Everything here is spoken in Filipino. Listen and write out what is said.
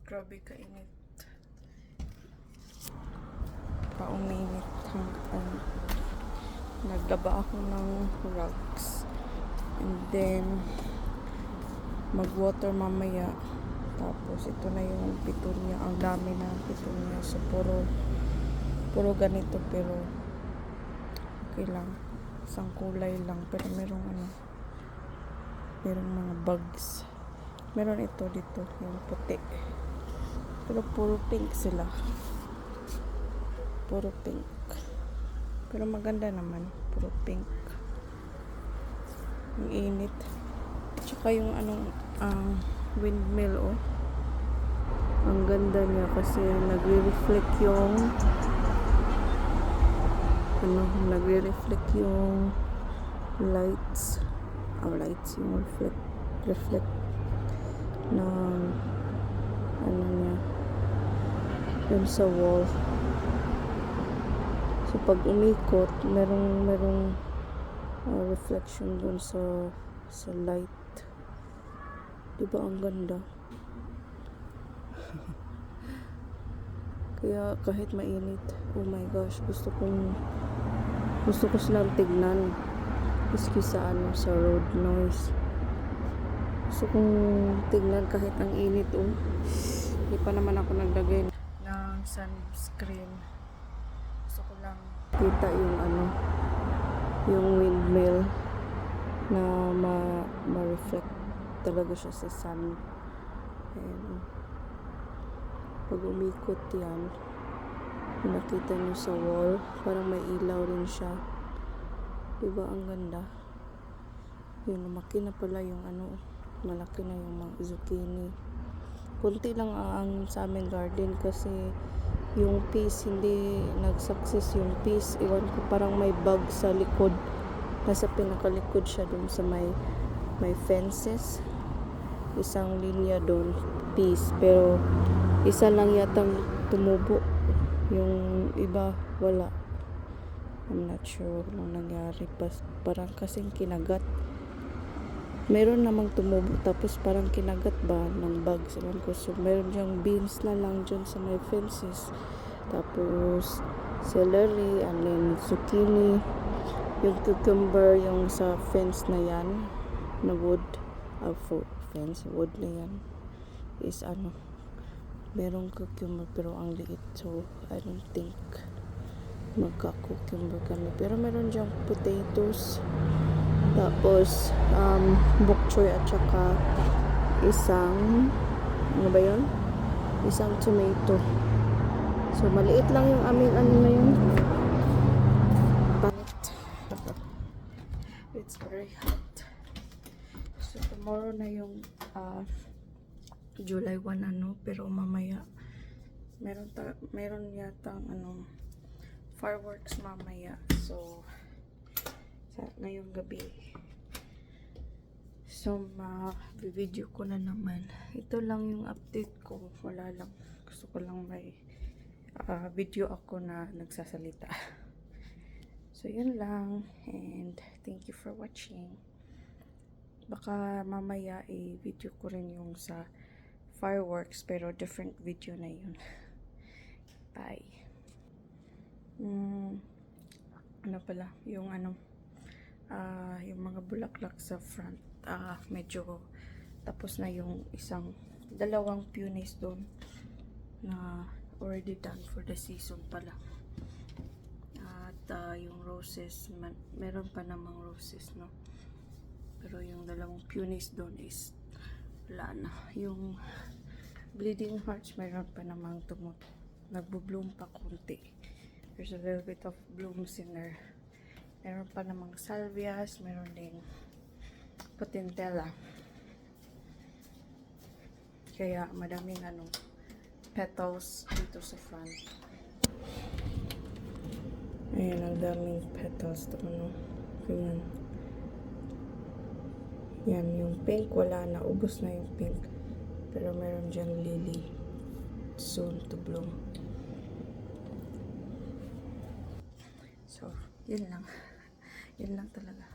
Grabe kainit. Pauminit hanggang naglaba ako ng rugs. And then, mag-water mamaya. Tapos, ito na yung petunia. Ang dami na petunia. So, puro ganito. Pero, okay lang. Isang kulay lang. Pero, merong mga bugs. Meron ito dito. Yung puti. Pero, puro pink sila. Puro pink. Pero, maganda naman. Puro pink. Ang init. Tsaka yung windmill, oh. Ang ganda niya kasi nagre-reflect yung lights. Lights yung reflect ng niya yun sa wall. So pag umikot, merong reflection dun sa light. Diba ang ganda? Kaya kahit mainit, oh my gosh, gusto ko silang tignan. Excuse sa road noise. Gusto kong tignan kahit ang init, oh. Hindi pa naman ako naglagay ng sunscreen. Gusto ko lang kita yung windmill na ma-reflect talaga siya sa sun. And pag umikot yan, nakita nyo sa wall, parang may ilaw rin siya. Diba ang ganda? Yun, lumaki na pala yung malaki na yung mga zucchini. Kunti lang ang sa aming garden kasi yung peas, hindi nag-success yung peas. Iwan ko, parang may bug sa likod. Nasa pinakalikod siya dun sa may fences. Isang linya dun, peas. Pero isa lang yatang tumubo. Yung iba, wala. I'm not sure kung nangyari. Parang kasing kinagat. Meron namang tumubo. Tapos parang kinagat ba ng bugs. So meron dyang beans na lang dyan sa may fences. Tapos celery, and then zucchini. Yung cucumber, yung sa fence na yan. Na wood. Fence, wood na yan. Is merong cucumber pero ang liit. So I don't think magka-cucumber kami. Pero meron dyang potatoes. Tapos bok choy at saka isang isang tomato. So maliit lang yung aming na yun. Pangit. It's very hot. So tomorrow na yung July 1 pero mamaya meron yatang fireworks mamaya. So ngayong gabi. So video ko na naman. Ito lang yung update ko. Wala lang. Gusto ko lang may video ako na nagsasalita. So yun lang. And thank you for watching. Baka mamaya video ko rin yung sa fireworks pero different video na yun. Bye. Yung mga bulaklak sa front, medyo tapos na yung dalawang peonies doon na already done for the season pala. At yung roses, meron pa namang roses, no? Pero yung dalawang peonies doon is wala na. Yung bleeding hearts, meron pa namang nagbo-bloom pa konti. There's a little bit of blooms in there. Meron pa namang salvias, meron ding potentilla. Kaya madaming petals dito sa front. Ayan, ang daming petals. Ganyan. Yan, yung pink, wala na. Ubos na yung pink. Pero meron dyan lily. Soon to bloom. So, yun lang. Yun lang talaga.